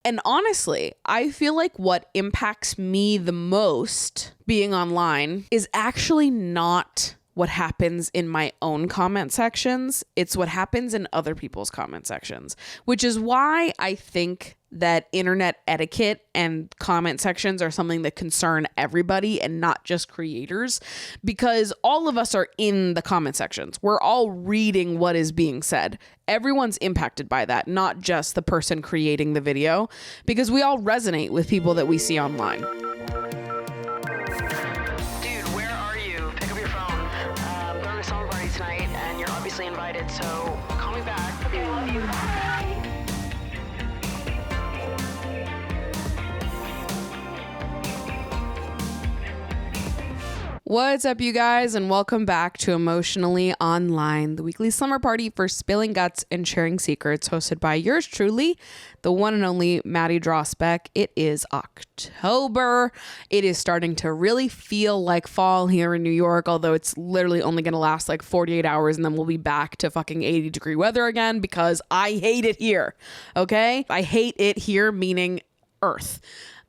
And honestly, I feel like what impacts me the most being online is actually not what happens in my own comment sections. It's what happens in other people's comment sections, which is why I think that internet etiquette and comment sections are something that concern everybody and not just creators, because all of us are in the comment sections. We're all reading what is being said. Everyone's impacted by that, not just the person creating the video, because we all resonate with people that we see online. Invited, so call me back. Okay, love you. Bye. What's up, you guys, and welcome back to Emotionally Online, the weekly slumber party for spilling guts and sharing secrets, hosted by yours truly, the one and only Maddie Drosbeck. It is October. It is starting to really feel like fall here in New York, although it's literally only going to last like 48 hours and then we'll be back to fucking 80-degree weather again, because I hate it here. Okay? I hate it here, meaning Earth.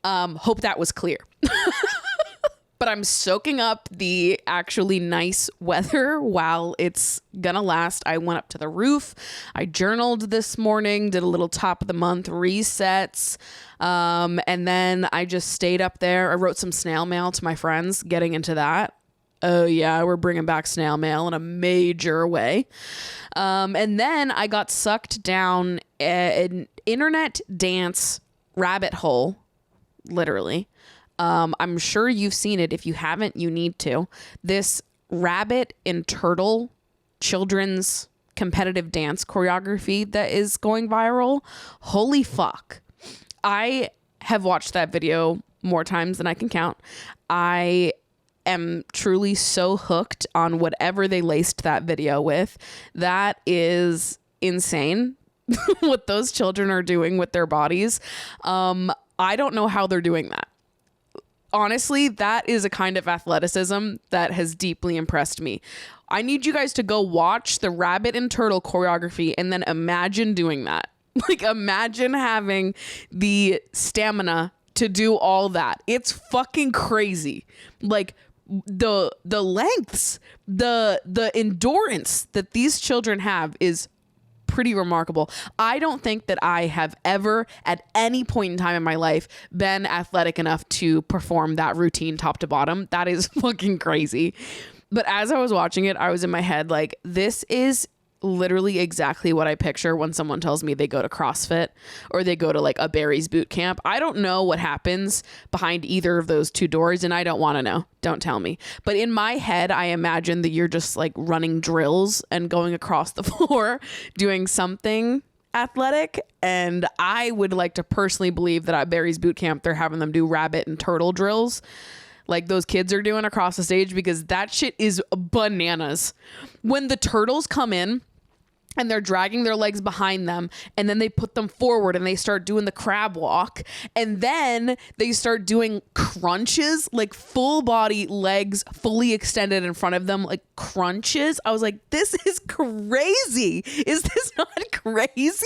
Hope that was clear. But I'm soaking up the actually nice weather while it's gonna last. I went up to the roof. I journaled this morning, did a little top of the month resets. And then I just stayed up there. I wrote some snail mail to my friends, getting into that. Oh yeah, we're bringing back snail mail in a major way. And then I got sucked down an internet dance rabbit hole, literally. I'm sure you've seen it. If you haven't, you need to. This rabbit and turtle children's competitive dance choreography that is going viral. Holy fuck. I have watched that video more times than I can count. I am truly so hooked on whatever they laced that video with. That is insane. What those children are doing with their bodies. I don't know how they're doing that. Honestly, that is a kind of athleticism that has deeply impressed me. I need you guys to go watch the rabbit and turtle choreography and then imagine doing that. Like, imagine having the stamina to do all that. It's fucking crazy. Like, the lengths, the endurance that these children have is pretty remarkable. I don't think that I have ever at any point in time in my life been athletic enough to perform that routine top to bottom. That is fucking crazy. But as I was watching it, I was in my head like, this is literally exactly what I picture when someone tells me they go to CrossFit or they go to like a Barry's boot camp. I don't know what happens behind either of those two doors, and I don't want to know. Don't tell me. But in my head, I imagine that you're just like running drills and going across the floor doing something athletic. And I would like to personally believe that at Barry's boot camp, they're having them do rabbit and turtle drills like those kids are doing across the stage, because that shit is bananas. When the turtles come in and they're dragging their legs behind them, and then they put them forward and they start doing the crab walk, and then they start doing crunches, like full body legs fully extended in front of them, like crunches. I was like, this is crazy. Is this not crazy?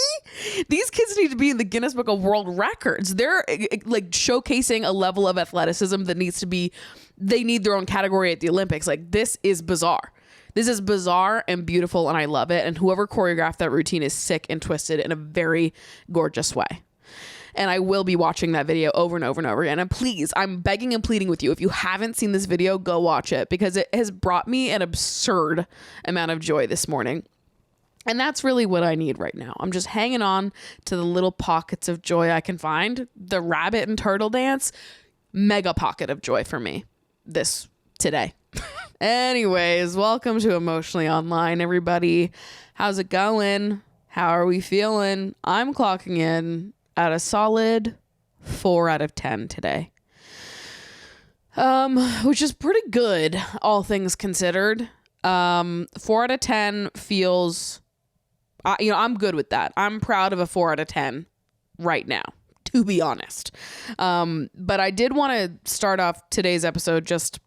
These kids need to be in the Guinness Book of World Records. They're like showcasing a level of athleticism that needs to be, they need their own category at the Olympics. Like, this is bizarre. This is bizarre and beautiful, and I love it. And whoever choreographed that routine is sick and twisted in a very gorgeous way. And I will be watching that video over and over and over again. And please, I'm begging and pleading with you, if you haven't seen this video, go watch it, because it has brought me an absurd amount of joy this morning. And that's really what I need right now. I'm just hanging on to the little pockets of joy I can find. The rabbit and turtle dance, mega pocket of joy for me today. Anyways, welcome to Emotionally Online, everybody. How's it going? How are we feeling? I'm clocking in at a solid 4 out of 10 today. Which is pretty good, all things considered. 4 out of 10 feels, I'm good with that. I'm proud of a 4 out of 10 right now, to be honest. But I did want to start off today's episode just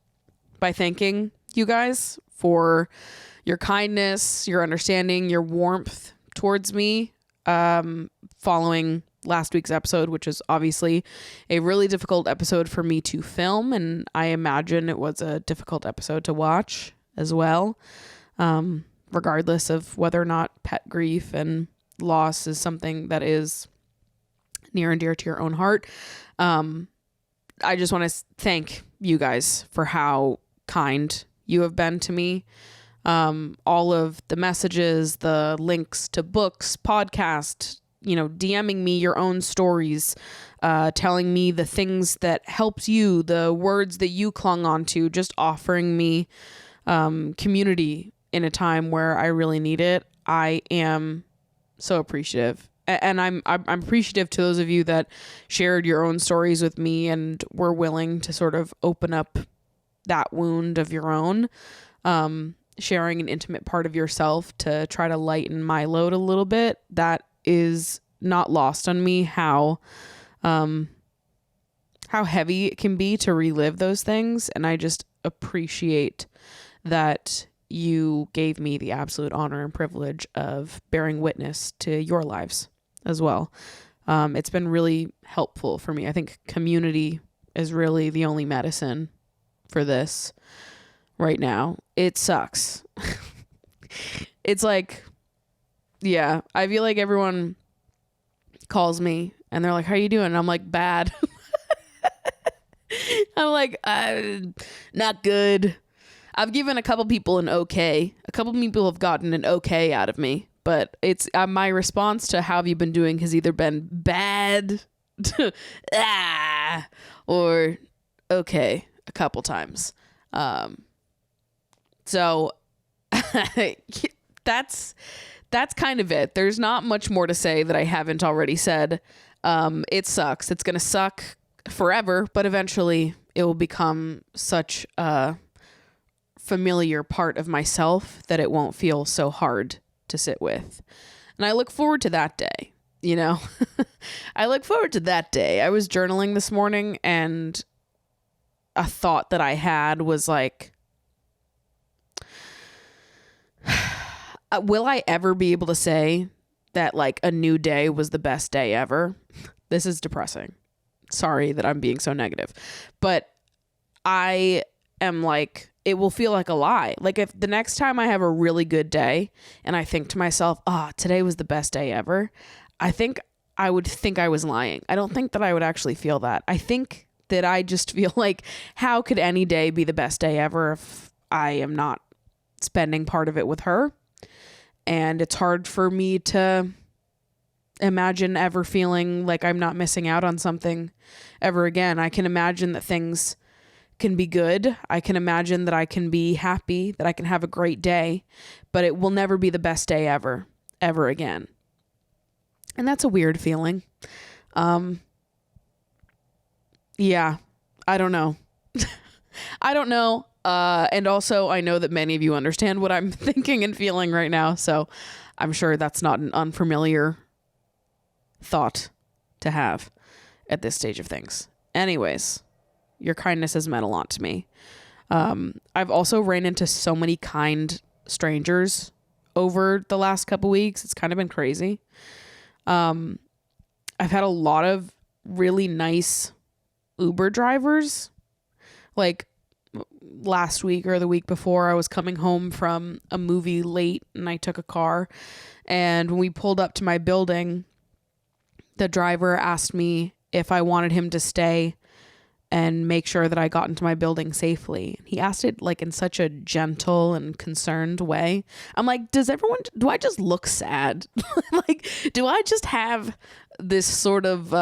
by thanking you guys for your kindness, your understanding, your warmth towards me, following last week's episode, which is obviously a really difficult episode for me to film. And I imagine it was a difficult episode to watch as well. Regardless of whether or not pet grief and loss is something that is near and dear to your own heart. I just want to thank you guys for how kind you have been to me. All of the messages, the links to books, podcasts, DMing me your own stories, telling me the things that helped you, the words that you clung on to, just offering me community in a time where I really need it. I am so appreciative. And I'm appreciative to those of you that shared your own stories with me and were willing to sort of open up that wound of your own, sharing an intimate part of yourself to try to lighten my load a little bit. That is not lost on me, how heavy it can be to relive those things. And I just appreciate that you gave me the absolute honor and privilege of bearing witness to your lives as well. It's been really helpful for me. I think community is really the only medicine for this right now. It sucks. It's like, yeah, I feel like everyone calls me and they're like, how you doing? And I'm like, bad. I'm like, not good. I've given a couple people an okay. A couple people have gotten an okay out of me, but it's my response to how have you been doing has either been bad or okay a couple times. So that's kind of it. There's not much more to say that I haven't already said. It sucks. It's going to suck forever, but eventually it will become such a familiar part of myself that it won't feel so hard to sit with. And I look forward to that day, I look forward to that day. I was journaling this morning and a thought that I had was like, will I ever be able to say that like a new day was the best day ever? This is depressing. Sorry that I'm being so negative, but I am like, it will feel like a lie. Like if the next time I have a really good day and I think to myself, today was the best day ever, I think I would think I was lying. I don't think that I would actually feel that. I think that I just feel like, how could any day be the best day ever if I am not spending part of it with her? And it's hard for me to imagine ever feeling like I'm not missing out on something ever again. I can imagine that things can be good. I can imagine that I can be happy, that I can have a great day, but it will never be the best day ever again. And that's a weird feeling. Yeah, I don't know. I don't know. And also I know that many of you understand what I'm thinking and feeling right now. So I'm sure that's not an unfamiliar thought to have at this stage of things. Anyways, your kindness has meant a lot to me. I've also ran into so many kind strangers over the last couple weeks. It's kind of been crazy. I've had a lot of really nice Uber drivers. Like last week or the week before, I was coming home from a movie late and I took a car. And when we pulled up to my building, the driver asked me if I wanted him to stay and make sure that I got into my building safely. He asked it like in such a gentle and concerned way. I'm like, do I just look sad? Like, do I just have this sort of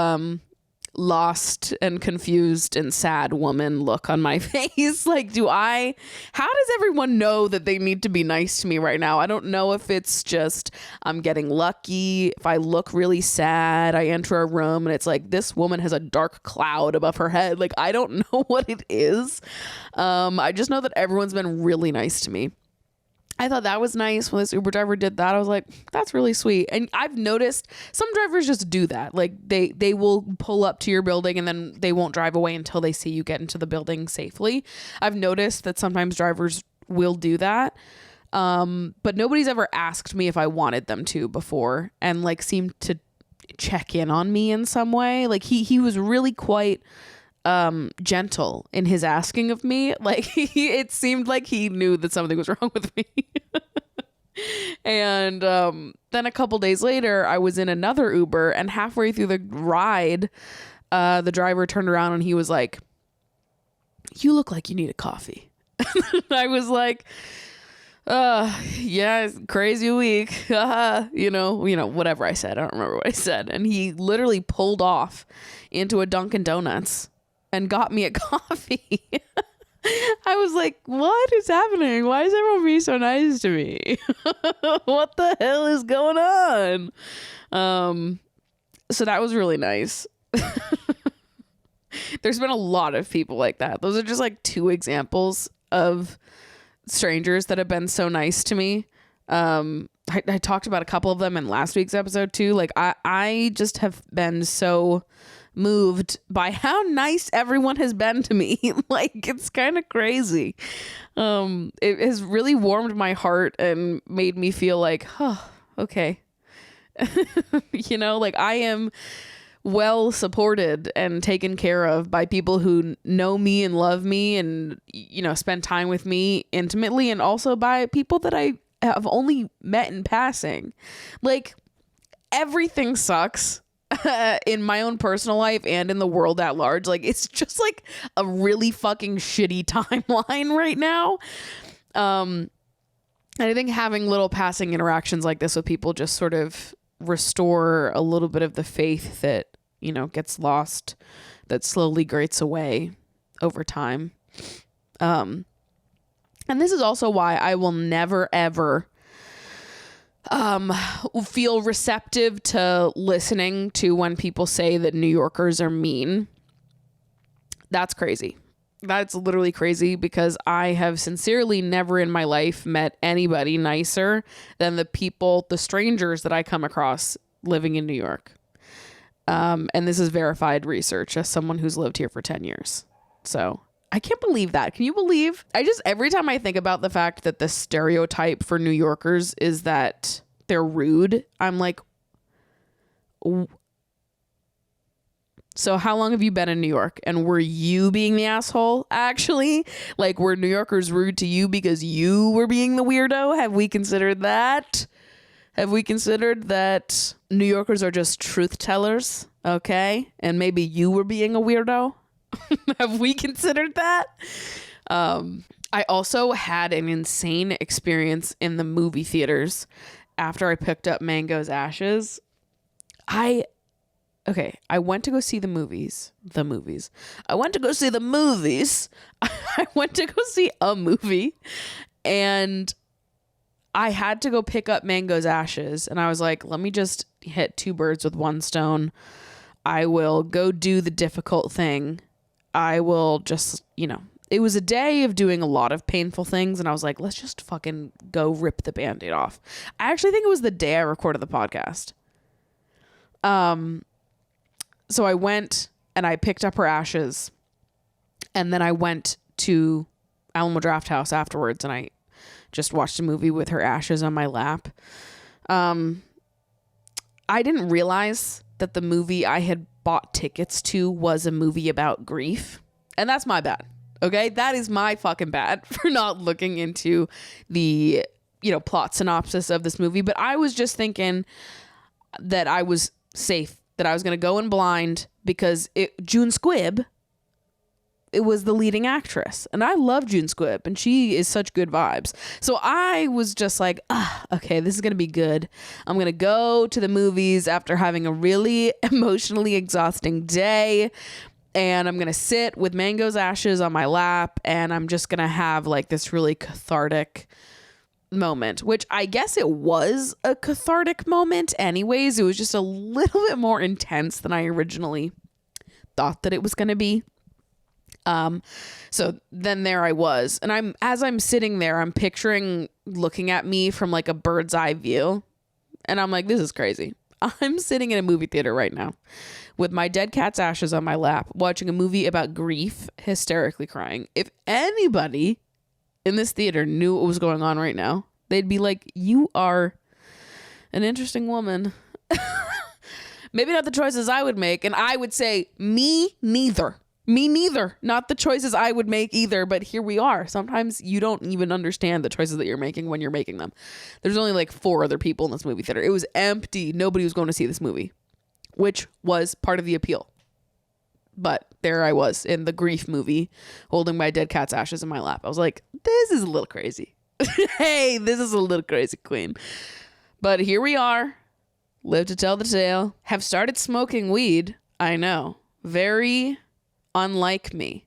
lost and confused and sad woman look on my face? Like, how does everyone know that they need to be nice to me right now? I don't know if it's just I'm getting lucky. If I look really sad, I enter a room and it's like this woman has a dark cloud above her head. Like, I don't know what it is. I just know that everyone's been really nice to me. I thought that was nice when this Uber driver did that. I was like, that's really sweet. And I've noticed some drivers just do that. Like they will pull up to your building and then they won't drive away until they see you get into the building safely. I've noticed that sometimes drivers will do that. But nobody's ever asked me if I wanted them to before and like seemed to check in on me in some way. Like he was really quite gentle in his asking of me. Like it seemed like he knew that something was wrong with me. And then a couple days later, I was in another Uber, and halfway through the ride, the driver turned around and he was like, "You look like you need a coffee." I was like, yeah, crazy week. you know, whatever I said. I don't remember what I said. And he literally pulled off into a Dunkin' Donuts and got me a coffee. I was like, what is happening? Why is everyone being so nice to me? What the hell is going on? So that was really nice. There's been a lot of people like that. Those are just like 2 examples of strangers that have been so nice to me. I talked about a couple of them in last week's episode too. Like I just have been so moved by how nice everyone has been to me. Like it's kind of crazy. It has really warmed my heart and made me feel like, oh, okay. Like I am well supported and taken care of by people who know me and love me and, spend time with me intimately, and also by people that I have only met in passing. Like everything sucks in my own personal life and in the world at large. Like it's just like a really fucking shitty timeline right now. And I think having little passing interactions like this with people just sort of restore a little bit of the faith that, gets lost, that slowly grates away over time. And this is also why I will never, ever feel receptive to listening to when people say that New Yorkers are mean. That's crazy. That's literally crazy, because I have sincerely never in my life met anybody nicer than the strangers that I come across living in New York. And this is verified research as someone who's lived here for 10 years. So I can't believe that. Can you believe? Every time I think about the fact that the stereotype for New Yorkers is that they're rude, I'm like, so how long have you been in New York? And were you being the asshole, actually? Like, were New Yorkers rude to you because you were being the weirdo? Have we considered that? Have we considered that New Yorkers are just truth tellers? Okay. And maybe you were being a weirdo? Have we considered that? I also had an insane experience in the movie theaters after I picked up Mango's Ashes. I went to go see the movies. I went to go see the movies. I went to go see a movie, and I had to go pick up Mango's Ashes. And I was like, let me just hit 2 birds with 1 stone. I will go do the difficult thing. I will just, it was a day of doing a lot of painful things. And I was like, let's just fucking go rip the Band-Aid off. I actually think it was the day I recorded the podcast. So I went and I picked up her ashes, and then I went to Alamo Drafthouse afterwards, and I just watched a movie with her ashes on my lap. I didn't realize that the movie I had bought tickets to was a movie about grief, and that's my bad. Okay, that is my fucking bad for not looking into the plot synopsis of this movie. But I was just thinking that I was safe, that I was going to go in blind, because June Squibb, it was the leading actress, and I love June Squibb, and she is such good vibes. So I was just like, okay, this is going to be good. I'm going to go to the movies after having a really emotionally exhausting day, and I'm going to sit with Mango's Ashes on my lap, and I'm just going to have like this really cathartic moment, which I guess it was a cathartic moment anyways. It was just a little bit more intense than I originally thought that it was going to be. So then there I was, and as I'm sitting there, I'm picturing looking at me from like a bird's eye view, and I'm like, this is crazy. I'm sitting in a movie theater right now with my dead cat's ashes on my lap, watching a movie about grief, hysterically crying. If anybody in this theater knew what was going on right now, they'd be like, you are an interesting woman. Maybe not the choices I would make. And I would say, me neither. Me neither. Not the choices I would make either. But here we are. Sometimes you don't even understand the choices that you're making when you're making them. There's only like 4 other people in this movie theater. It was empty. Nobody was going to see this movie, which was part of the appeal. But there I was in the grief movie holding my dead cat's ashes in my lap. I was like, this is a little crazy. Hey, this is a little crazy, queen. But here we are. Live to tell the tale. Have started smoking weed. I know. Very unlike me.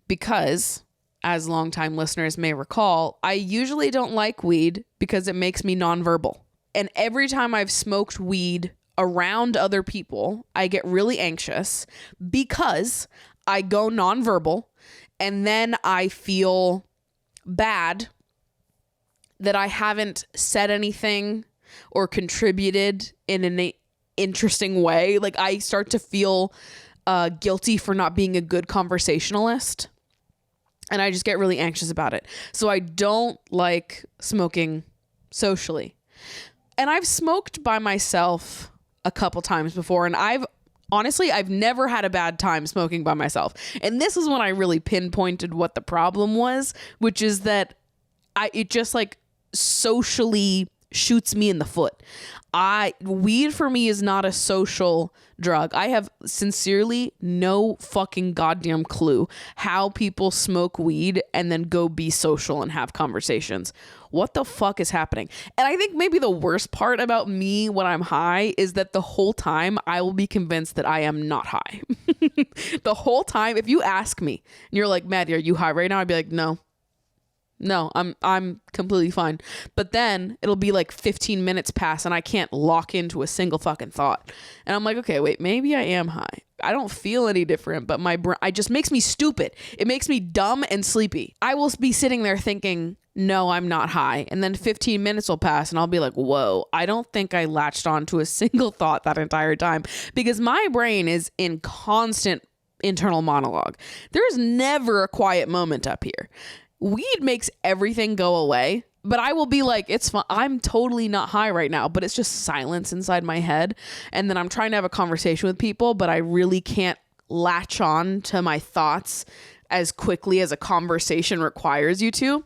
Because, as longtime listeners may recall, I usually don't like weed because it makes me nonverbal. And every time I've smoked weed around other people, I get really anxious because I go nonverbal and then I feel bad that I haven't said anything or contributed in an interesting way. Like I start to feel guilty for not being a good conversationalist. And I just get really anxious about it. So I don't like smoking socially. And I've smoked by myself a couple times before. And I've never had a bad time smoking by myself. And this is when I really pinpointed what the problem was, which is that it just like socially shoots me in the foot. Weed for me is not a social drug. I have sincerely no fucking goddamn clue how people smoke weed and then go be social and have conversations. What the fuck is happening? And I think maybe the worst part about me when I'm high is that the whole time I will be convinced that I am not high. The whole time, if you ask me and you're like, Maddie, are you high right now? I'd be like, no, I'm completely fine. But then it'll be like 15 minutes pass and I can't lock into a single fucking thought. And I'm like, okay, wait, maybe I am high. I don't feel any different, but my brain, it just makes me stupid. It makes me dumb and sleepy. I will be sitting there thinking, no, I'm not high. And then 15 minutes will pass and I'll be like, whoa, I don't think I latched on to a single thought that entire time because my brain is in constant internal monologue. There's never a quiet moment up here. Weed makes everything go away, but I will be like, it's fine. I'm totally not high right now, but it's just silence inside my head. And then I'm trying to have a conversation with people, but I really can't latch on to my thoughts as quickly as a conversation requires you to.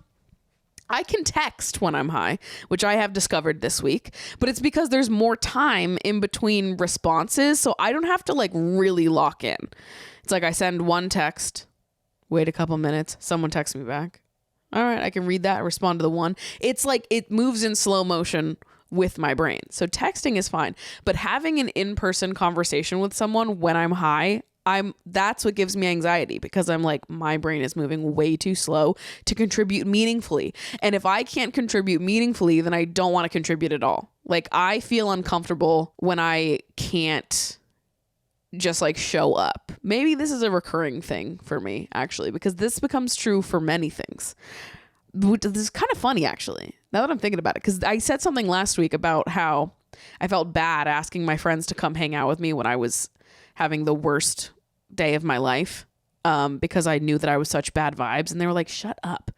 I can text when I'm high, which I have discovered this week, but it's because there's more time in between responses. So I don't have to like really lock in. It's like I send one text, wait a couple minutes, someone texts me back. All right, I can read that, respond to the one. It's like it moves in slow motion with my brain. So texting is fine, but having an in-person conversation with someone when I'm high, that's what gives me anxiety because I'm like, my brain is moving way too slow to contribute meaningfully. And if I can't contribute meaningfully, then I don't want to contribute at all. Like I feel uncomfortable when I can't just like show up. Maybe this is a recurring thing for me actually, because this becomes true for many things. This is kind of funny actually, now that I'm thinking about it, because I said something last week about how I felt bad asking my friends to come hang out with me when I was having the worst day of my life, because I knew that I was such bad vibes, and they were like, shut up.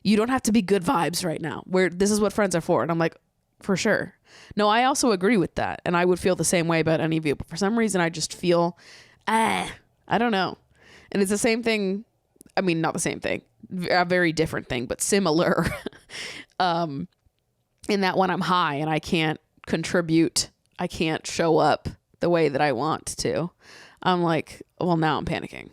You don't have to be good vibes right now. This is what friends are for. And I'm like, for sure. No, I also agree with that. And I would feel the same way about any of you. But for some reason, I just feel, I don't know. And it's the same thing. I mean, not the same thing. A very different thing, but similar. In that when I'm high and I can't contribute, I can't show up the way that I want to. I'm like, well, now I'm panicking.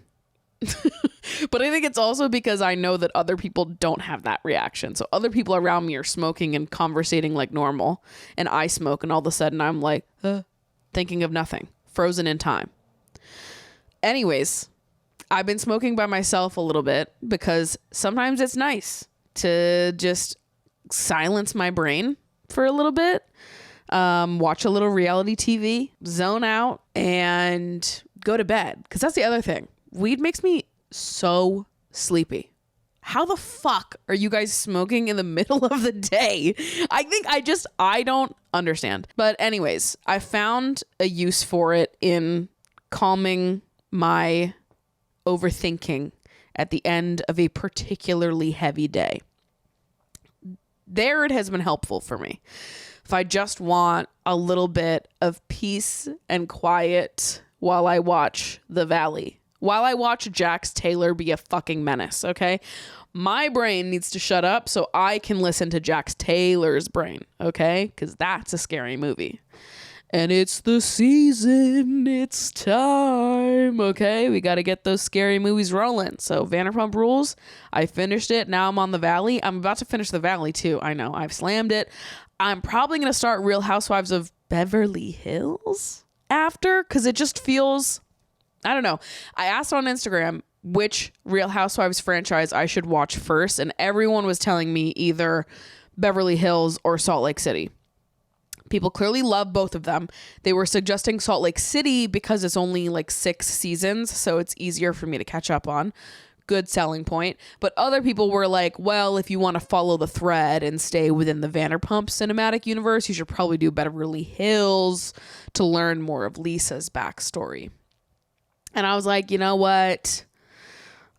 But I think it's also because I know that other people don't have that reaction. So other people around me are smoking and conversating like normal, and I smoke, and all of a sudden I'm like, thinking of nothing, frozen in time. Anyways, I've been smoking by myself a little bit because sometimes it's nice to just silence my brain for a little bit, watch a little reality TV, zone out, and go to bed. Because that's the other thing. Weed makes me so sleepy. How the fuck are you guys smoking in the middle of the day? I don't understand. But anyways, I found a use for it in calming my overthinking at the end of a particularly heavy day. There it has been helpful for me. if I just want a little bit of peace and quiet while I watch The Valley, while I watch Jax Taylor be a fucking menace, okay? My brain needs to shut up so I can listen to Jax Taylor's brain, okay? Because that's a scary movie. And it's the season, it's time, okay? We got to get those scary movies rolling. So Vanderpump Rules, I finished it. Now I'm on The Valley. I'm about to finish The Valley too. I know, I've slammed it. I'm probably going to start Real Housewives of Beverly Hills after, because it just feels, I don't know. I asked on Instagram which Real Housewives franchise I should watch first, and everyone was telling me either Beverly Hills or Salt Lake City. People clearly love both of them. They were suggesting Salt Lake City because it's only like 6 seasons, so it's easier for me to catch up on. Good selling point. But other people were like, well, if you want to follow the thread and stay within the Vanderpump cinematic universe, you should probably do Beverly Hills to learn more of Lisa's backstory. And I was like, you know what?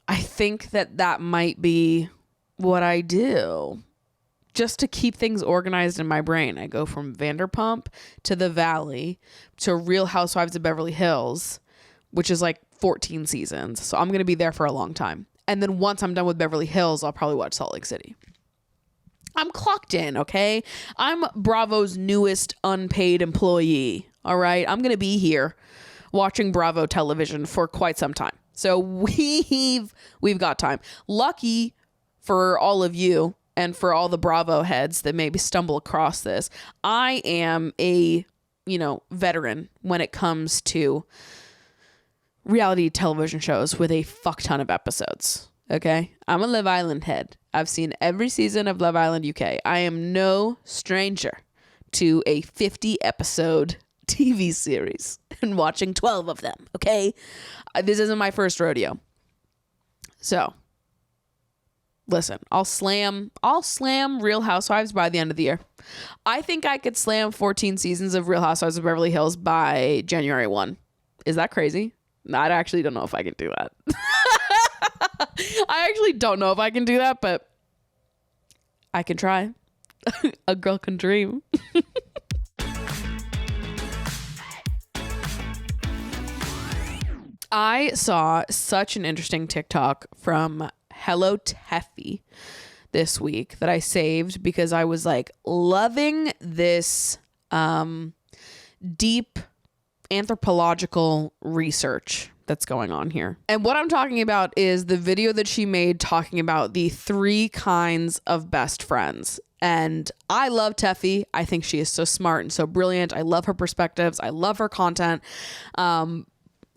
I think that might be what I do. Just to keep things organized in my brain. I go from Vanderpump to The Valley to Real Housewives of Beverly Hills, which is like 14 seasons. So I'm going to be there for a long time. And then once I'm done with Beverly Hills, I'll probably watch Salt Lake City. I'm clocked in, okay? I'm Bravo's newest unpaid employee, all right? I'm going to be here watching Bravo television for quite some time. So we've got time. Lucky for all of you and for all the Bravo heads that maybe stumble across this, I am a, veteran when it comes to reality television shows with a fuck ton of episodes. Okay? I'm a Love Island head. I've seen every season of Love Island UK. I am no stranger to a 50 episode TV series and watching 12 of them. Okay? This isn't my first rodeo. So, listen, I'll slam Real Housewives by the end of the year. I think I could slam 14 seasons of Real Housewives of Beverly Hills by January 1. Is that crazy? I actually don't know if I can do that. I actually don't know if I can do that, but I can try. A girl can dream. I saw such an interesting TikTok from Hello Teffy this week that I saved because I was like loving this deep anthropological research that's going on here. And what I'm talking about is the video that she made talking about the 3 kinds of best friends. And I love Teffy. I think she is so smart and so brilliant. I love her perspectives. I love her content. And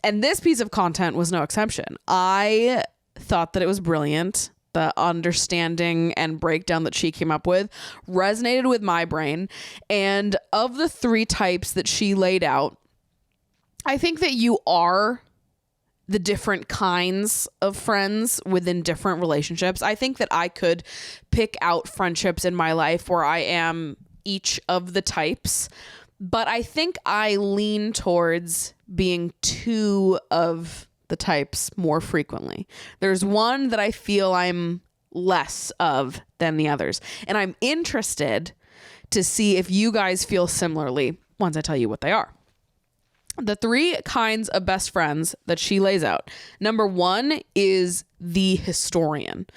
this piece of content was no exception. I thought that it was brilliant. The understanding and breakdown that she came up with resonated with my brain. And of the 3 types that she laid out, I think that you are the different kinds of friends within different relationships. I think that I could pick out friendships in my life where I am each of the types. But I think I lean towards being 2 of the types more frequently. There's one that I feel I'm less of than the others. And I'm interested to see if you guys feel similarly once I tell you what they are. The 3 kinds of best friends that she lays out. Number 1 is the historian.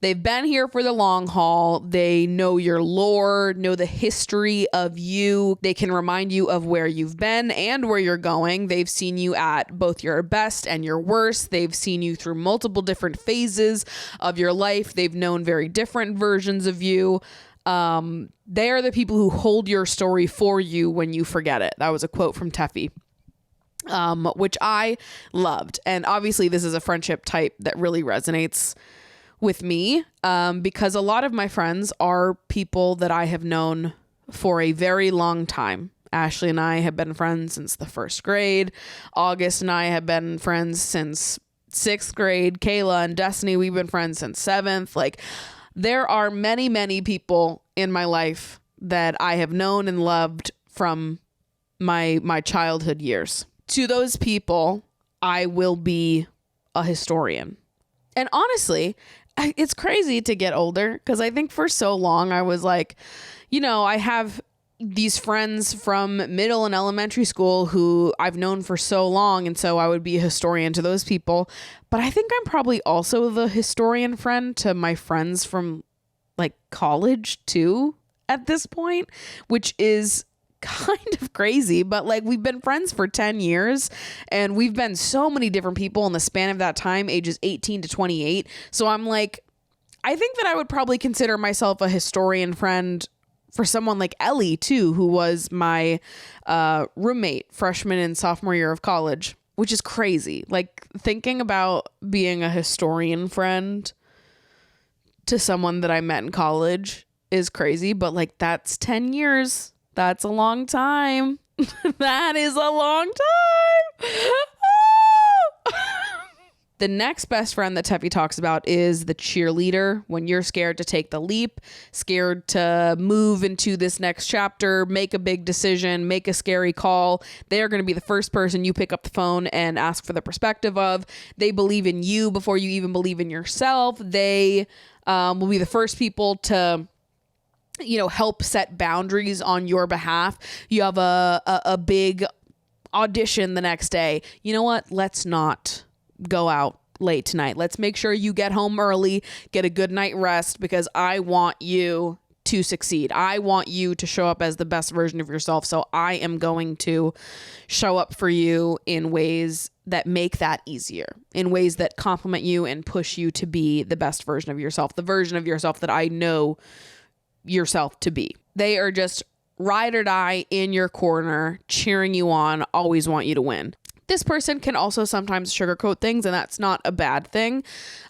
They've been here for the long haul. They know your lore, know the history of you. They can remind you of where you've been and where you're going. They've seen you at both your best and your worst. They've seen you through multiple different phases of your life. They've known very different versions of you. They are the people who hold your story for you when you forget it. That was a quote from Teffy. Which I loved. And obviously this is a friendship type that really resonates with me, because a lot of my friends are people that I have known for a very long time. Ashley and I have been friends since the 1st grade. August and I have been friends since 6th grade. Kayla and Destiny, we've been friends since 7th. Like, there are many, many people in my life that I have known and loved from my childhood years. To those people, I will be a historian. And honestly, it's crazy to get older, because I think for so long I was like, I have these friends from middle and elementary school who I've known for so long, and so I would be a historian to those people. But I think I'm probably also the historian friend to my friends from like college too at this point, which is kind of crazy. But like, we've been friends for 10 years and we've been so many different people in the span of that time, ages 18 to 28. So I'm like, I think that I would probably consider myself a historian friend for someone like Ellie too, who was my roommate freshman and sophomore year of college, which is crazy. Like, thinking about being a historian friend to someone that I met in college is crazy, but like, that's 10 years. That's a long time. That is a long time. The next best friend that Teffy talks about is the cheerleader. When you're scared to take the leap, scared to move into this next chapter, make a big decision, make a scary call, they're going to be the first person you pick up the phone and ask for the perspective of. They believe in you before you even believe in yourself. They will be the first people to, you know, help set boundaries on your behalf. You have a big audition the next day. You know what? Let's not go out late tonight. Let's make sure you get home early, get a good night rest, because I want you to succeed. I want you to show up as the best version of yourself. So I am going to show up for you in ways that make that easier, in ways that compliment you and push you to be the best version of yourself, the version of yourself that I know yourself to be. They are just ride or die in your corner, cheering you on, always want you to win. This person can also sometimes sugarcoat things, and that's not a bad thing.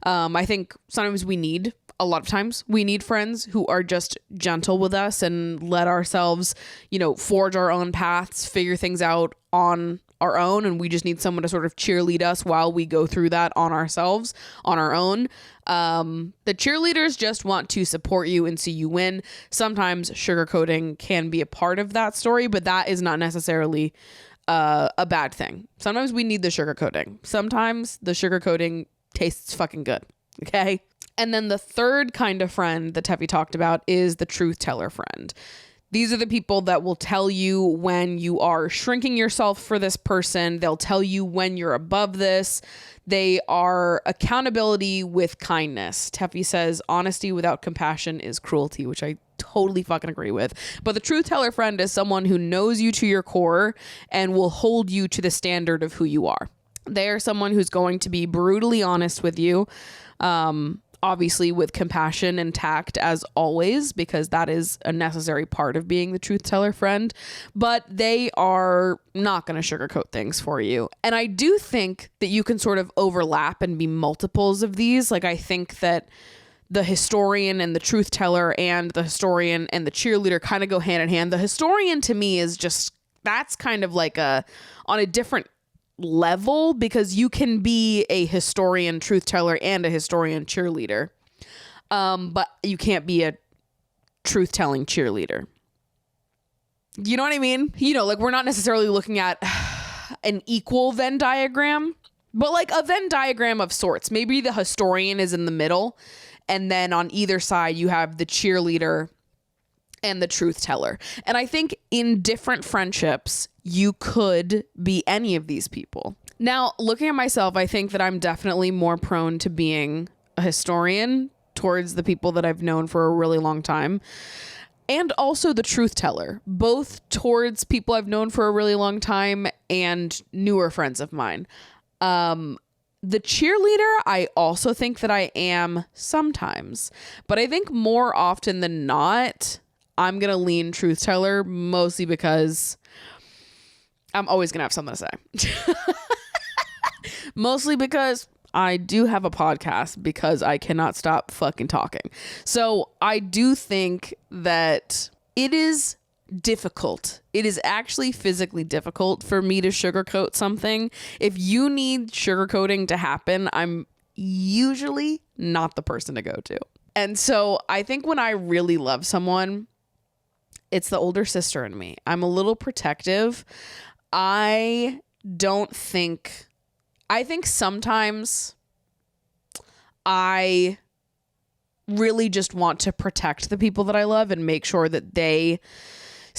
I think sometimes a lot of times we need friends who are just gentle with us and let ourselves, you know, forge our own paths, figure things out on our own. And we just need someone to sort of cheerlead us while we go through that on ourselves, on our own. The cheerleaders just want to support you and see you win. Sometimes sugarcoating can be a part of that story, but that is not necessarily a bad thing. Sometimes we need the sugarcoating. Sometimes the sugarcoating tastes fucking good. Okay. And then the third kind of friend that Teffy talked about is the truth teller friend. These are the people that will tell you when you are shrinking yourself for this person. They'll tell you when you're above this. They are accountability with kindness. Teffy says honesty without compassion is cruelty, which I totally fucking agree with. But the truth teller friend is someone who knows you to your core and will hold you to the standard of who you are. They are someone who's going to be brutally honest with you. Obviously with compassion and tact as always, because that is a necessary part of being the truth teller friend, but they are not going to sugarcoat things for you. And I do think that you can sort of overlap and be multiples of these. Like, I think that the historian and the truth teller and the historian and the cheerleader kind of go hand in hand. The historian to me is just, that's kind of like on a different level, because you can be a historian truth teller and a historian cheerleader, but you can't be a truth telling cheerleader. You know what I mean? You know, like, we're not necessarily looking at an equal Venn diagram, but like a Venn diagram of sorts. Maybe the historian is in the middle, and then on either side you have the cheerleader and the truth teller. And I think in different friendships, you could be any of these people. Now, looking at myself, I think that I'm definitely more prone to being a historian towards the people that I've known for a really long time, and also the truth teller, both towards people I've known for a really long time and newer friends of mine. The cheerleader, I also think that I am sometimes, but I think more often than not, I'm going to lean truth teller, mostly because I'm always going to have something to say. Mostly because I do have a podcast, because I cannot stop fucking talking. So I do think that it is difficult. It is actually physically difficult for me to sugarcoat something. If you need sugarcoating to happen, I'm usually not the person to go to. And so I think when I really love someone, it's the older sister in me. I'm a little protective. I think sometimes I really just want to protect the people that I love and make sure that they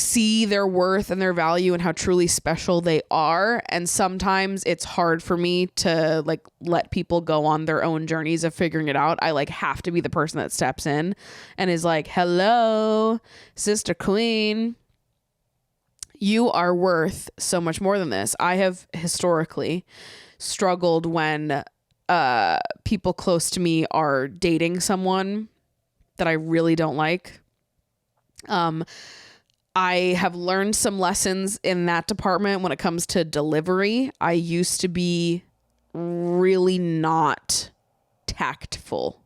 see their worth and their value and how truly special they are. And sometimes it's hard for me to like let people go on their own journeys of figuring it out. I like have to be the person that steps in and is like, hello, sister queen, you are worth so much more than this. I have historically struggled when people close to me are dating someone that I really don't like. I have learned some lessons in that department when it comes to delivery. I used to be really not tactful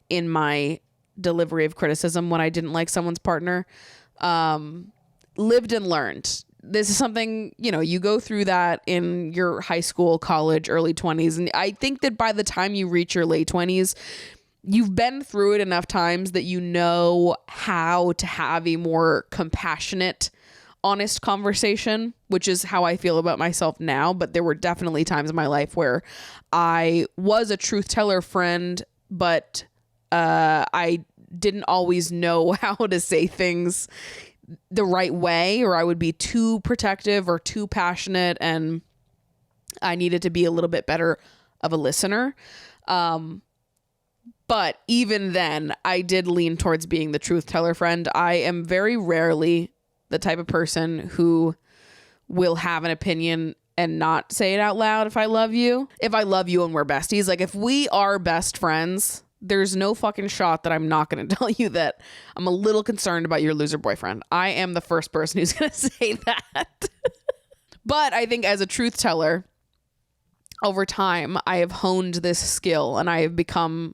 in my delivery of criticism when I didn't like someone's partner. Lived and learned. This is something, you know, you go through that in your high school, college, early 20s. And I think that by the time you reach your late 20s, you've been through it enough times that you know how to have a more compassionate, honest conversation, which is how I feel about myself now. But there were definitely times in my life where I was a truth teller friend, but I didn't always know how to say things the right way, or I would be too protective or too passionate, and I needed to be a little bit better of a listener. But even then, I did lean towards being the truth teller friend. I am very rarely the type of person who will have an opinion and not say it out loud if I love you. If I love you and we're besties, like if we are best friends, there's no fucking shot that I'm not going to tell you that I'm a little concerned about your loser boyfriend. I am the first person who's going to say that. But I think as a truth teller, over time, I have honed this skill and I have become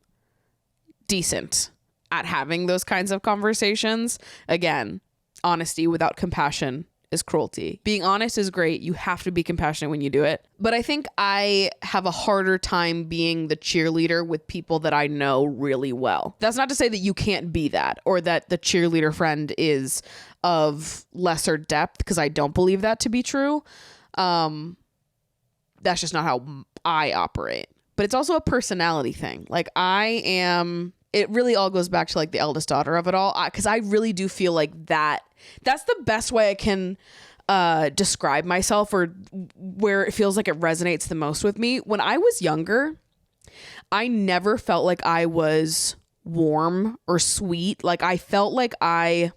decent at having those kinds of conversations. Again, honesty without compassion is cruelty. Being honest is great. You have to be compassionate when you do it. But I think I have a harder time being the cheerleader with people that I know really well. That's not to say that you can't be that or that the cheerleader friend is of lesser depth, because I don't believe that to be true. That's just not how I operate. But it's also a personality thing. Like it really all goes back to like the eldest daughter of it all. Because I really do feel like that's the best way I can describe myself, or where it feels like it resonates the most with me. When I was younger, I never felt like I was warm or sweet. Like I felt like I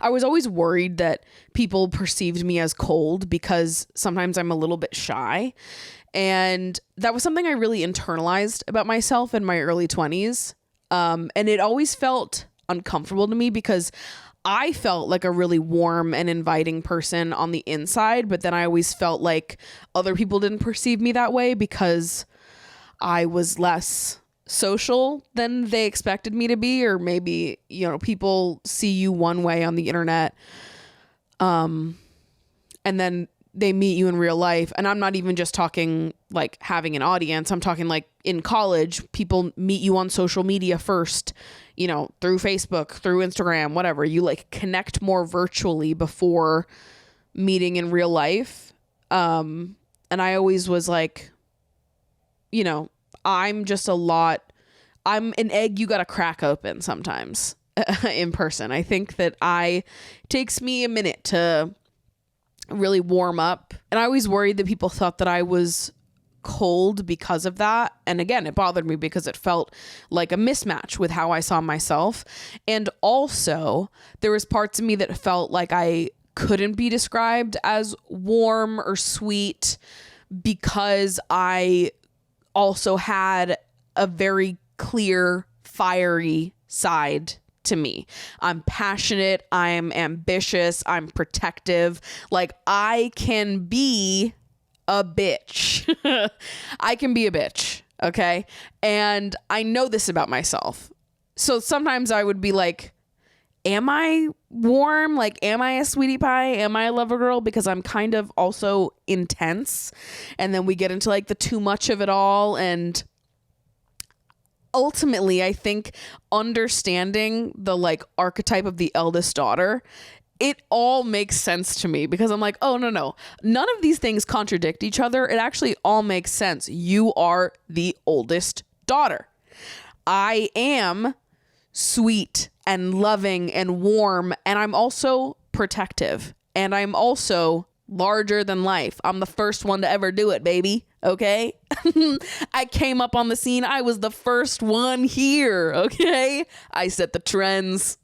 was always worried that people perceived me as cold, because sometimes I'm a little bit shy. And that was something I really internalized about myself in my early 20s. And it always felt uncomfortable to me, because I felt like a really warm and inviting person on the inside. But then I always felt like other people didn't perceive me that way because I was less social than they expected me to be. Or maybe, you know, people see you one way on the internet. And then they meet you in real life. And I'm not even just talking like having an audience. I'm talking like in college, people meet you on social media first, you know, through Facebook, through Instagram, whatever. You like connect more virtually before meeting in real life. And I always was like, you know, I'm an egg you got to crack open sometimes in person. I think that it takes me a minute to really warm up. And I always worried that people thought that I was cold because of that. And again, it bothered me because it felt like a mismatch with how I saw myself. And also there was parts of me that felt like I couldn't be described as warm or sweet, because I also had a very clear, fiery side to me. I'm passionate. I'm ambitious. I'm protective. Like I can be a bitch. I can be a bitch. Okay. And I know this about myself. So sometimes I would be like, am I warm? Like, am I a sweetie pie? Am I a lover girl? Because I'm kind of also intense. And then we get into like the too much of it all. And ultimately, I think understanding the like archetype of the eldest daughter, it all makes sense to me, because I'm like, oh, no. None of these things contradict each other. It actually all makes sense. You are the oldest daughter. I am sweet. and loving and warm, and I'm also protective, and I'm also larger than life. I'm the first one to ever do it, baby. Okay? I came up on the scene. I was the first one here. Okay? I set the trends.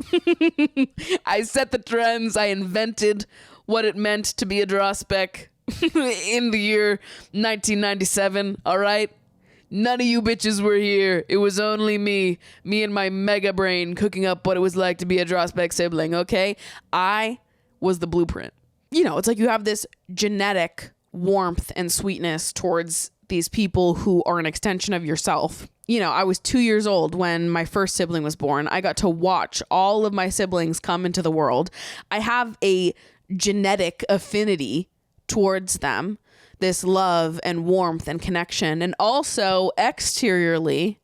I set the trends. I invented what it meant to be a draw spec in the year 1997. All right? None of you bitches were here. It was only me and my mega brain cooking up what it was like to be a draw spec sibling. Okay? I was the blueprint. You know, it's like you have this genetic warmth and sweetness towards these people who are an extension of yourself. You know, I was 2 years old when my first sibling was born. I got to watch all of my siblings come into the world. I have a genetic affinity towards them, this love and warmth and connection. And also exteriorly,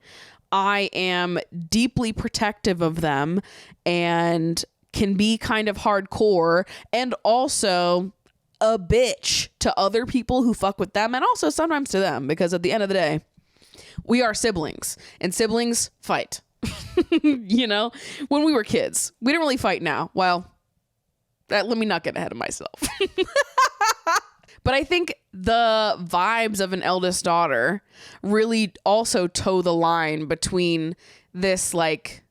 I am deeply protective of them and can be kind of hardcore, and also a bitch to other people who fuck with them, and also sometimes to them, because at the end of the day, we are siblings, and siblings fight. You know, when we were kids, we didn't really fight now. Well, let me not get ahead of myself. But I think the vibes of an eldest daughter really also toe the line between this like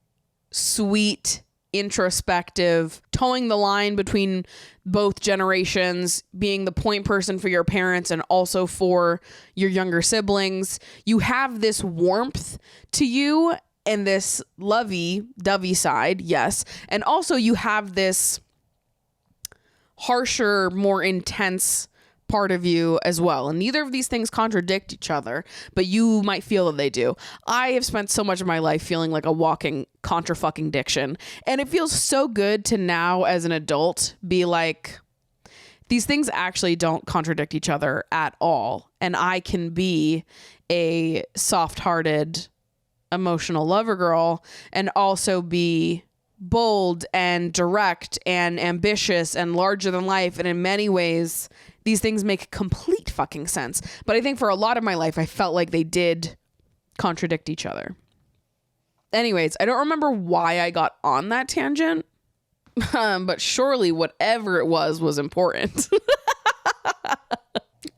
sweet, introspective, towing the line between both generations, being the point person for your parents and also for your younger siblings. You have this warmth to you and this lovey-dovey side, yes. And also you have this harsher, more intense part of you as well. And neither of these things contradict each other, but you might feel that they do. I have spent so much of my life feeling like a walking contra-fucking diction. And it feels so good to now as an adult be like, these things actually don't contradict each other at all. And I can be a soft-hearted, emotional lover girl and also be bold and direct and ambitious and larger than life. And in many ways, these things make complete fucking sense. But I think for a lot of my life, I felt like they did contradict each other. Anyways, I don't remember why I got on that tangent, but surely whatever it was important.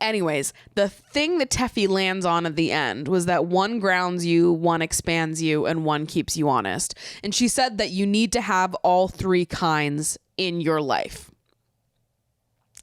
Anyways, the thing that Teffy lands on at the end was that one grounds you, one expands you, and one keeps you honest. And she said that you need to have all three kinds in your life.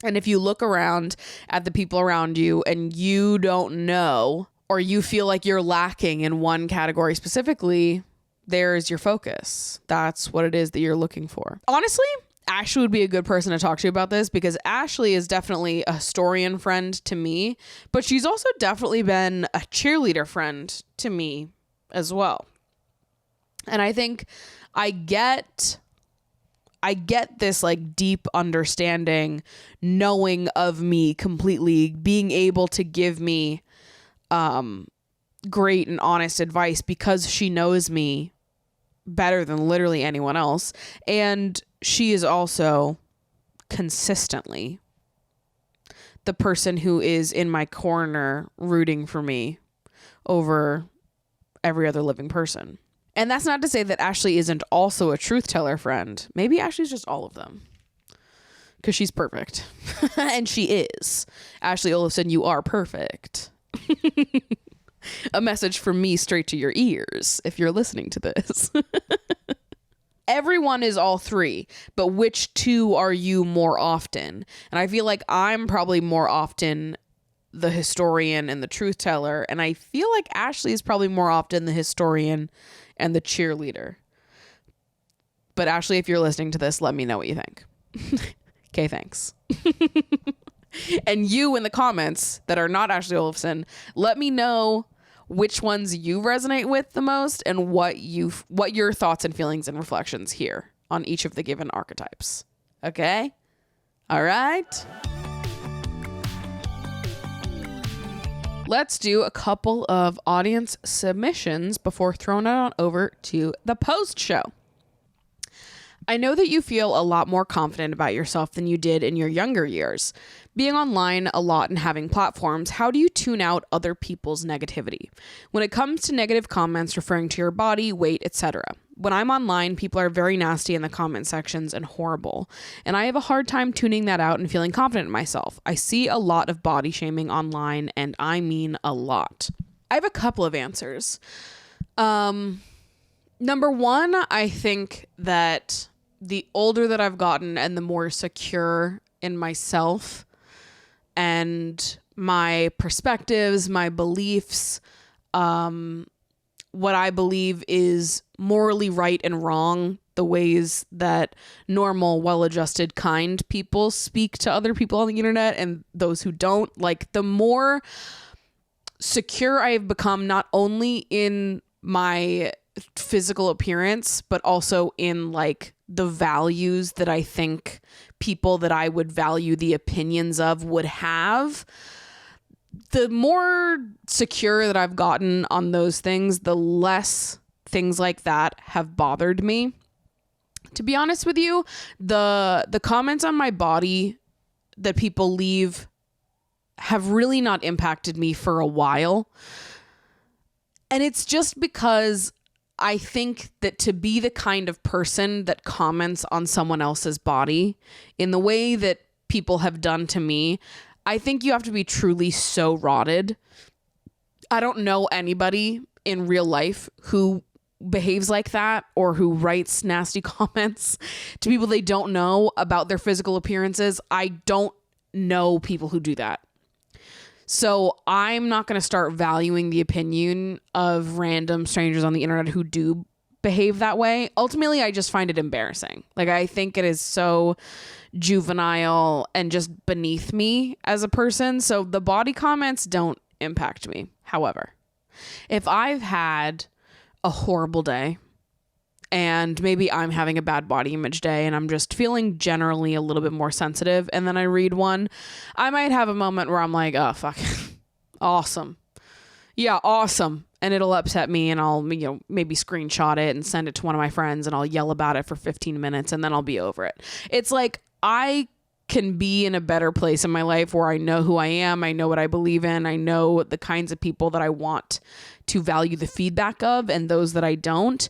And if you look around at the people around you and you don't know, or you feel like you're lacking in one category specifically, there's your focus. That's what it is that you're looking for. Honestly, Ashley would be a good person to talk to about this, because Ashley is definitely a historian friend to me, but she's also definitely been a cheerleader friend to me as well. And I think I get this like deep understanding, knowing of me completely, being able to give me great and honest advice because she knows me better than literally anyone else. And she is also consistently the person who is in my corner rooting for me over every other living person. And that's not to say that Ashley isn't also a truth teller friend. Maybe Ashley's just all of them, because she's perfect. And she is. Ashley Olafson, you are perfect. A message from me straight to your ears if you're listening to this. Everyone is all three, but which two are you more often? And I feel like I'm probably more often the historian and the truth teller, and I feel like Ashley is probably more often the historian and the cheerleader. But Ashley, if you're listening to this, let me know what you think. Okay, thanks. And you in the comments that are not Ashley Olafson, let me know which ones you resonate with the most and what your thoughts and feelings and reflections here on each of the given archetypes. Okay? All right. Let's do a couple of audience submissions before throwing it on over to the post show. I know that you feel a lot more confident about yourself than you did in your younger years. Being online a lot and having platforms, how do you tune out other people's negativity? When it comes to negative comments referring to your body, weight, etc., When I'm online, people are very nasty in the comment sections and horrible. And I have a hard time tuning that out and feeling confident in myself. I see a lot of body shaming online, and I mean a lot. I have a couple of answers. Number one, I think that the older that I've gotten and the more secure in myself and my perspectives, my beliefs, what I believe is morally right and wrong, the ways that normal, well-adjusted, kind people speak to other people on the internet and those who don't, like the more secure I have become, not only in my physical appearance, but also in like the values that I think people that I would value the opinions of would have. The more secure that I've gotten on those things, the less things like that have bothered me. To be honest with you, the comments on my body that people leave have really not impacted me for a while. And it's just because I think that to be the kind of person that comments on someone else's body in the way that people have done to me, I think you have to be truly so rotted. I don't know anybody in real life who behaves like that or who writes nasty comments to people they don't know about their physical appearances. I don't know people who do that. So I'm not going to start valuing the opinion of random strangers on the internet who do behave that way. Ultimately, I just find it embarrassing. Like, I think it is so juvenile and just beneath me as a person. So the body comments don't impact me. However, if I've had a horrible day and maybe I'm having a bad body image day and I'm just feeling generally a little bit more sensitive, and then I read one, I might have a moment where I'm like, oh, fuck, awesome. Yeah, awesome. And it'll upset me, and I'll, maybe screenshot it and send it to one of my friends, and I'll yell about it for 15 minutes and then I'll be over it. It's like I can be in a better place in my life where I know who I am. I know what I believe in. I know the kinds of people that I want to value the feedback of and those that I don't.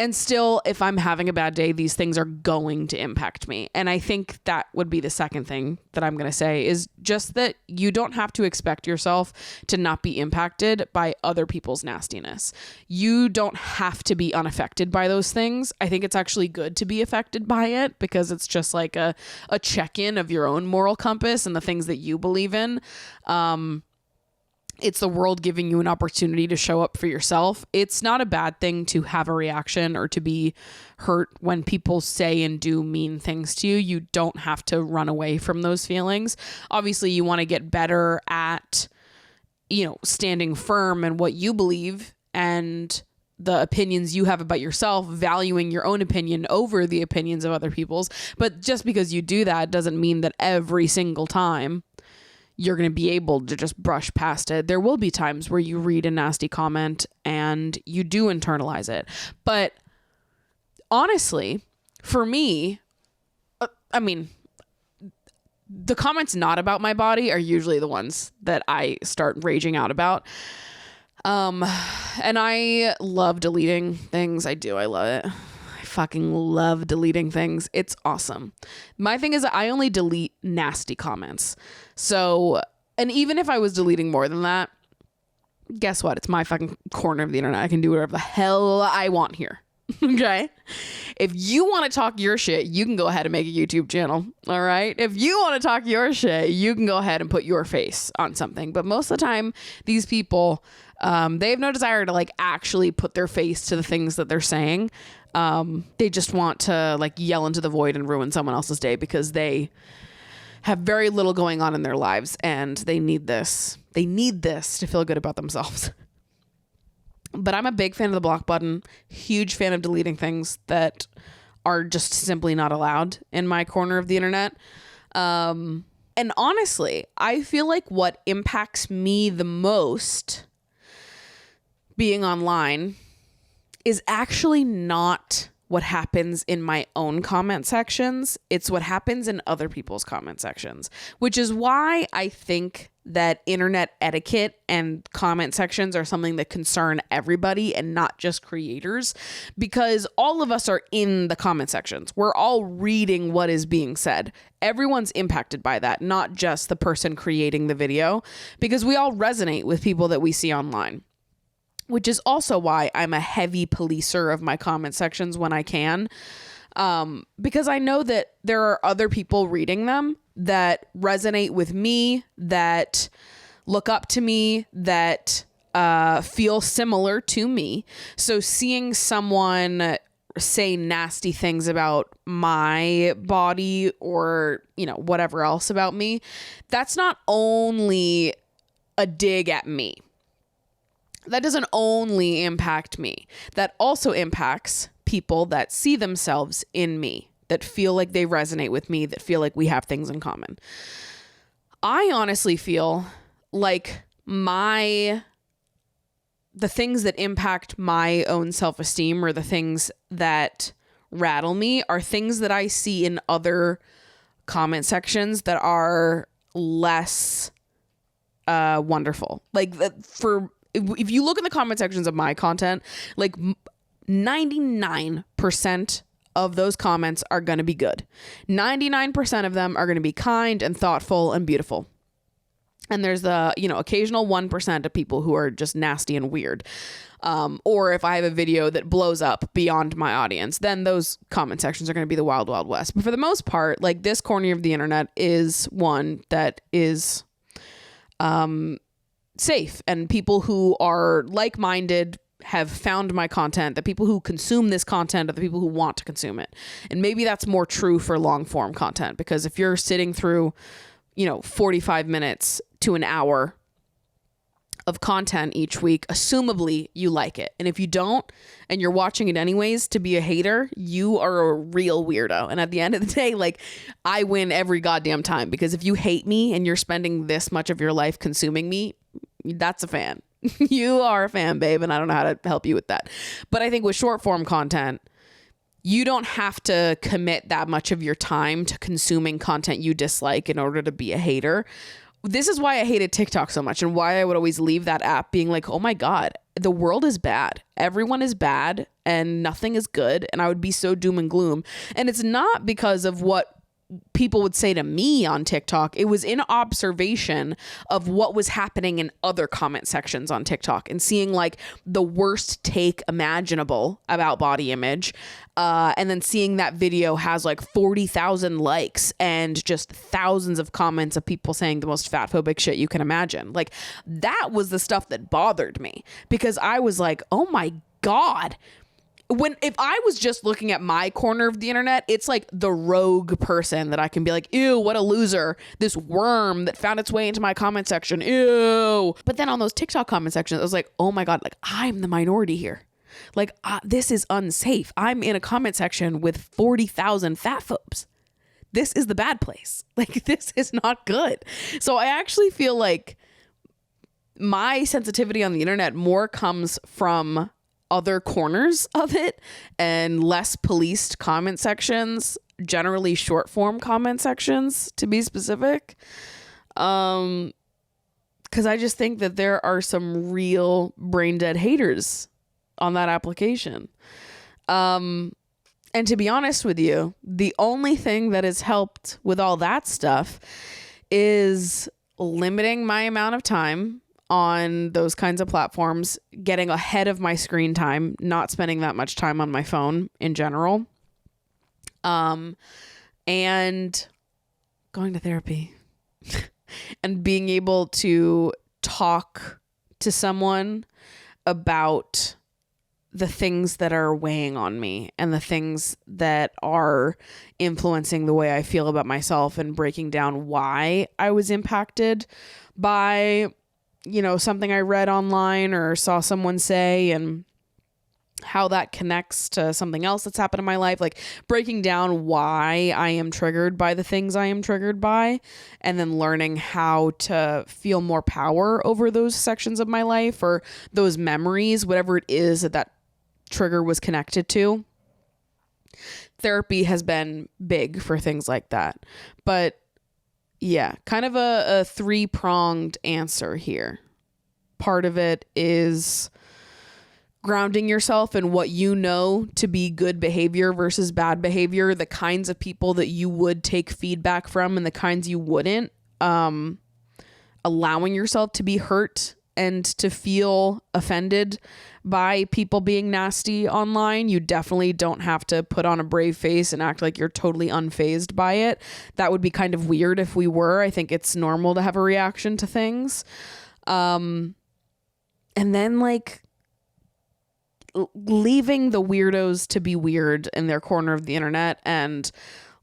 And still, if I'm having a bad day, these things are going to impact me. And I think that would be the second thing that I'm going to say is just that you don't have to expect yourself to not be impacted by other people's nastiness. You don't have to be unaffected by those things. I think it's actually good to be affected by it because it's just like a check-in of your own moral compass and the things that you believe in. It's the world giving you an opportunity to show up for yourself. It's not a bad thing to have a reaction or to be hurt when people say and do mean things to you. You don't have to run away from those feelings. Obviously, you want to get better at, standing firm in what you believe and the opinions you have about yourself, valuing your own opinion over the opinions of other people's. But just because you do that doesn't mean that every single time you're going to be able to just brush past it. There will be times where you read a nasty comment and you do internalize it. But honestly, for me, the comments not about my body are usually the ones that I start raging out about. And I love deleting things. I do. I love it. I fucking love deleting things. It's awesome. My thing is that I only delete nasty comments. So, and even if I was deleting more than that, guess what? It's my fucking corner of the internet. I can do whatever the hell I want here. Okay? If you want to talk your shit, you can go ahead and make a YouTube channel. All right? If you want to talk your shit, you can go ahead and put your face on something. But most of the time, these people, they have no desire to like actually put their face to the things that they're saying. They just want to like yell into the void and ruin someone else's day because they have very little going on in their lives and they need this. They need this to feel good about themselves. But I'm a big fan of the block button, huge fan of deleting things that are just simply not allowed in my corner of the internet. And honestly, I feel like what impacts me the most being online is actually not what happens in my own comment sections. It's what happens in other people's comment sections, which is why I think that internet etiquette and comment sections are something that concern everybody and not just creators, because all of us are in the comment sections. We're all reading what is being said. Everyone's impacted by that, not just the person creating the video, because we all resonate with people that we see online. Which is also why I'm a heavy policer of my comment sections when I can. Because I know that there are other people reading them that resonate with me, that look up to me, that feel similar to me. So seeing someone say nasty things about my body or, whatever else about me, that's not only a dig at me. That doesn't only impact me. That also impacts people that see themselves in me, that feel like they resonate with me, that feel like we have things in common. I honestly feel like the things that impact my own self-esteem, or the things that rattle me, are things that I see in other comment sections that are less wonderful. Like, if you look in the comment sections of my content, like 99% of those comments are going to be good. 99% of them are going to be kind and thoughtful and beautiful. And there's the, occasional 1% of people who are just nasty and weird. Or if I have a video that blows up beyond my audience, then those comment sections are going to be the wild, wild west. But for the most part, like, this corner of the internet is one that is, safe, and people who are like-minded have found my content. The people who consume this content are the people who want to consume it. And maybe that's more true for long form content, because if you're sitting through, 45 minutes to an hour of content each week, assumably you like it. And if you don't, and you're watching it anyways to be a hater, you are a real weirdo. And at the end of the day, like, I win every goddamn time, because if you hate me and you're spending this much of your life consuming me, that's a fan. You are a fan, babe, and I don't know how to help you with that. But I think with short form content, you don't have to commit that much of your time to consuming content you dislike in order to be a hater. This is why I hated TikTok so much, and why I would always leave that app being like, oh my God, the world is bad. Everyone is bad and nothing is good. And I would be so doom and gloom. And it's not because of what people would say to me on TikTok. It was in observation of what was happening in other comment sections on TikTok, and seeing like the worst take imaginable about body image. And then seeing that video has like 40,000 likes and just thousands of comments of people saying the most fatphobic shit you can imagine. Like, that was the stuff that bothered me, because I was like, oh my God. If I was just looking at my corner of the internet, it's like the rogue person that I can be like, ew, what a loser. This worm that found its way into my comment section. Ew. But then on those TikTok comment sections, I was like, oh my God, like, I'm the minority here. Like, this is unsafe. I'm in a comment section with 40,000 fat phobes. This is the bad place. Like, this is not good. So I actually feel like my sensitivity on the internet more comes from other corners of it and less policed comment sections, generally short form comment sections, to be specific. Because I just think that there are some real brain dead haters on that application. And to be honest with you, the only thing that has helped with all that stuff is limiting my amount of time on those kinds of platforms, getting ahead of my screen time, not spending that much time on my phone in general, and going to therapy and being able to talk to someone about the things that are weighing on me and the things that are influencing the way I feel about myself, and breaking down why I was impacted by, something I read online or saw someone say, and how that connects to something else that's happened in my life. Like, breaking down why I am triggered by the things I am triggered by, and then learning how to feel more power over those sections of my life, or those memories, whatever it is that trigger was connected to. Therapy has been big for things like that. But yeah, kind of a three-pronged answer here. Part of it is grounding yourself in what you know to be good behavior versus bad behavior, the kinds of people that you would take feedback from and the kinds you wouldn't, allowing yourself to be hurt and to feel offended by people being nasty online. You definitely don't have to put on a brave face and act like you're totally unfazed by it. That would be kind of weird if we were. I think it's normal to have a reaction to things. And then like leaving the weirdos to be weird in their corner of the internet and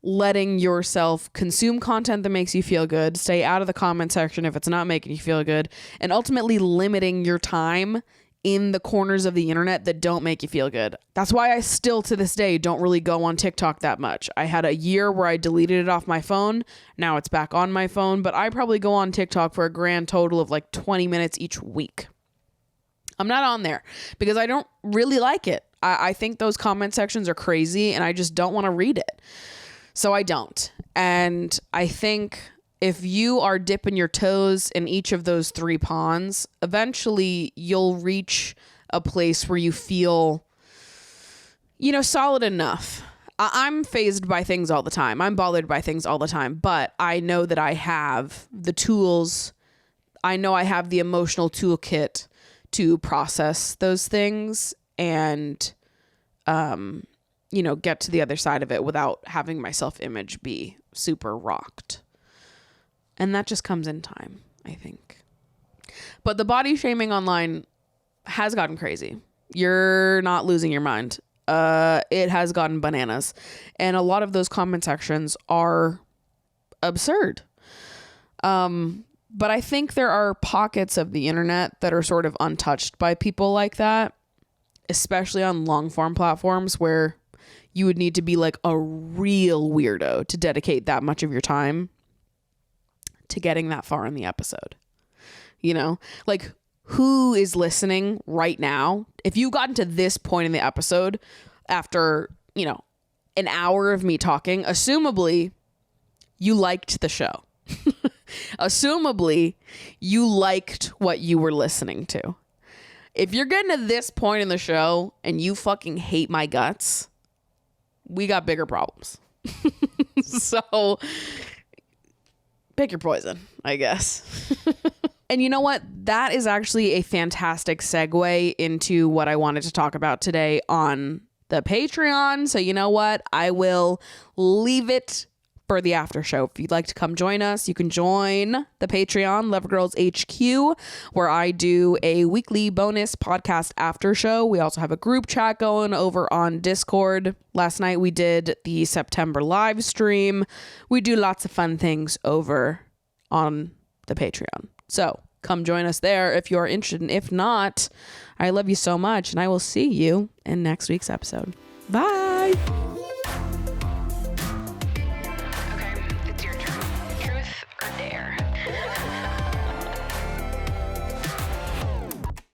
letting yourself consume content that makes you feel good, stay out of the comment section if it's not making you feel good, and ultimately limiting your time in the corners of the internet that don't make you feel good. That's why I still to this day don't really go on TikTok that much. I had a year where I deleted it off my phone. Now it's back on my phone, but I probably go on TikTok for a grand total of like 20 minutes each week. I'm not on there because I don't really like it. I think those comment sections are crazy and I just don't want to read it. So I don't. And I think if you are dipping your toes in each of those three ponds, eventually you'll reach a place where you feel, solid enough. I'm fazed by things all the time. I'm bothered by things all the time, but I know that I have the tools. I know I have the emotional toolkit to process those things and, get to the other side of it without having my self-image be super rocked. And that just comes in time, I think. But the body shaming online has gotten crazy. You're not losing your mind. It has gotten bananas. And a lot of those comment sections are absurd. But I think there are pockets of the internet that are sort of untouched by people like that, especially on long form platforms where you would need to be like a real weirdo to dedicate that much of your time to getting that far in the episode. Like who is listening right now? If you gotten to this point in the episode after, an hour of me talking, assumably you liked the show. Assumably you liked what you were listening to. If you're getting to this point in the show and you fucking hate my guts, we got bigger problems. So pick your poison, I guess. And you know what? That is actually a fantastic segue into what I wanted to talk about today on the Patreon. So you know what? I will leave it for the after show. If you'd like to come join us, you can join the Patreon, Lover Girls HQ, where I do a weekly bonus podcast after show. We also have a group chat going over on Discord. Last night we did the September live stream. We do lots of fun things over on the Patreon. So come join us there if you're interested. And if not, I love you so much and I will see you in next week's episode. Bye.